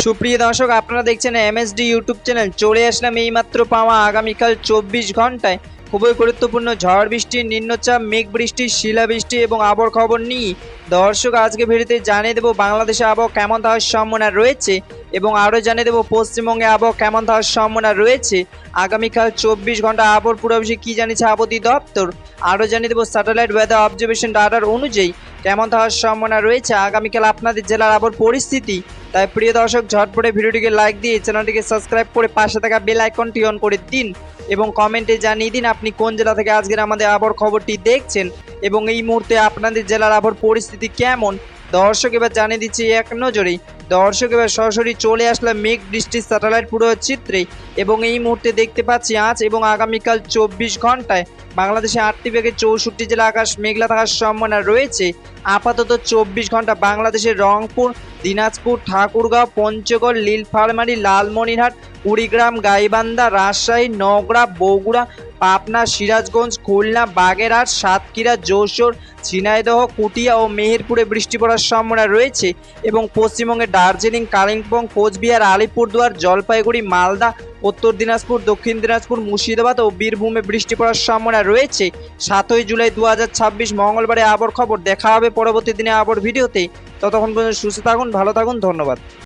সুপ্রিয় দর্শক, আপনারা দেখছেন এমএসডি ইউটিউব চ্যানেল। চলে আসলাম এইমাত্র পাওয়া আগামীকাল 24 ঘন্টায় খুবই গুরুত্বপূর্ণ ঝড় বৃষ্টি, নিম্নচাপ, মেঘ বৃষ্টি, শিলাবৃষ্টি এবং আবহাওয়ার খবর নিয়ে দর্শক আজকে ভিডিওতে জানিয়ে দেবো বাংলাদেশে আবহাওয়া কেমন থাকার সম্ভাবনা রয়েছে এবং আরও জানিয়ে দেবো পশ্চিমবঙ্গে আবহাওয়া কেমন থাকার সম্ভাবনা রয়েছে। আগামীকাল 24 ঘন্টা আবহাওয়ার পূর্বাভাসে কী জানিয়েছে আবহাওয়া দপ্তর, আরও জানিয়ে দেবো স্যাটেলাইট ওয়েদার অবজারভেশন রাডার অনুযায়ী কেমন থাকার সম্ভাবনা রয়েছে আগামীকাল আপনাদের জেলার আবহাওয়ার পরিস্থিতি। তাই প্রিয় দর্শক, ঝটপটে ভিডিওটিকে লাইক দিয়ে চ্যানেলটিকে সাবস্ক্রাইব করে পাশে থাকা বেল আইকনটি অন করে দিন এবং কমেন্টে জানিয়ে দিন আপনি কোন জেলা থেকে আজকের আমাদের আবহাওয়ার খবরটি দেখছেন এবং এই মুহূর্তে আপনাদের জেলার আবহাওয়ার পরিস্থিতি কেমন। দর্শক এবার জানিয়ে দিচ্ছি এক নজরেই। দর্শক এবার সরাসরি চলে আসলাম মেঘ বৃষ্টির স্যাটেলাইট পুরো চিত্রে এবং এই মুহূর্তে দেখতে পাচ্ছি আজ এবং আগামীকাল 24 ঘন্টায় বাংলাদেশে 8 থেকে 64 জেলা আকাশ মেঘলা থাকার সম্ভাবনা রয়েছে। আপাতত 24 ঘন্টা বাংলাদেশের রংপুর, দিনাজপুর, ঠাকুরগাঁও, পঞ্চগড়, নীলফামারী, লালমনিরহাট, কুড়িগ্রাম, গাইবান্ধা, রাজশাহী, নওগাঁ, বগুড়া, পাবনা, সিরাজগঞ্জ, খুলনা, বাগেরহাট, সাতক্ষীরা, যশোর, ঝিনাইদহ, কুটিয়া ও মেহেরপুরে বৃষ্টি পড়ার সম্ভাবনা রয়েছে এবং পশ্চিমবঙ্গে দার্জিলিং, কালিম্পং, কোচবিহার, আলিপুরদুয়ার, জলপাইগুড়ি, মালদা, উত্তর দিনাজপুর, দক্ষিণ দিনাজপুর, মুর্শিদাবাদ ও বীরভূমে বৃষ্টি পড়ার সম্ভাবনা রয়েছে। 7 জুলাই 2026 মঙ্গলবারে আবহাওয়ার খবর। দেখা হবে পরবর্তী দিনে আবহাওয়ার ভিডিওতে। ততক্ষণ পর্যন্ত সুস্থ থাকুন, ভালো থাকুন, ধন্যবাদ।